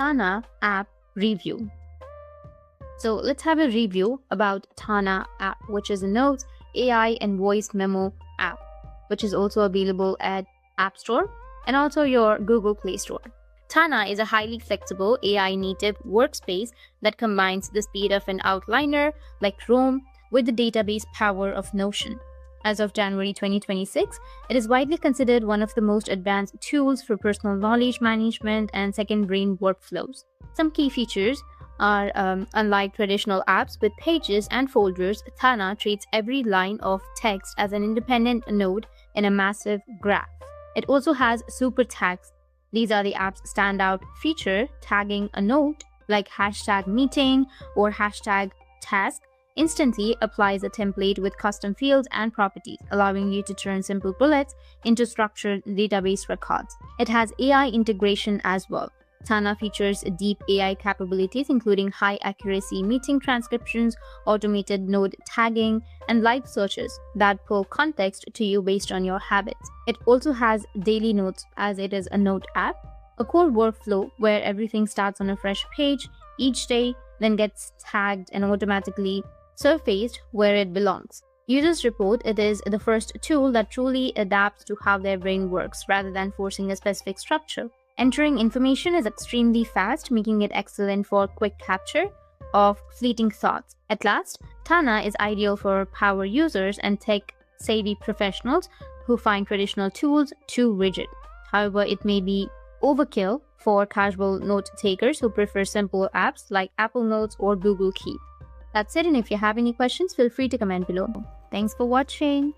Tana App review. So let's have a review about Tana App, which is a notes, AI and voice memo app, which is also available at App Store and also your Google Play Store. Tana is a highly flexible AI native workspace that combines the speed of an outliner like Chrome with the database power of Notion. As of January 2026, it is widely considered one of the most advanced tools for personal knowledge management and second brain workflows. Some key features are unlike traditional apps with pages and folders, Tana treats every line of text as an independent node in a massive graph. It also has super tags. These are the app's standout feature, tagging a note like #meeting or #task instantly applies a template with custom fields and properties, allowing you to turn simple bullets into structured database records. It has AI integration as well. Tana features deep AI capabilities including high accuracy meeting transcriptions, automated node tagging, and live searches that pull context to you based on your habits. It also has daily notes as it is a note app, a core workflow where everything starts on a fresh page each day, then gets tagged and automatically surfaced where it belongs. Users report it is the first tool that truly adapts to how their brain works rather than forcing a specific structure. Entering information is extremely fast, making it excellent for quick capture of fleeting thoughts. At last, Tana is ideal for power users and tech-savvy professionals who find traditional tools too rigid. However, it may be overkill for casual note takers who prefer simple apps like Apple Notes or Google Keep. That's it, and if you have any questions, feel free to comment below. Thanks for watching.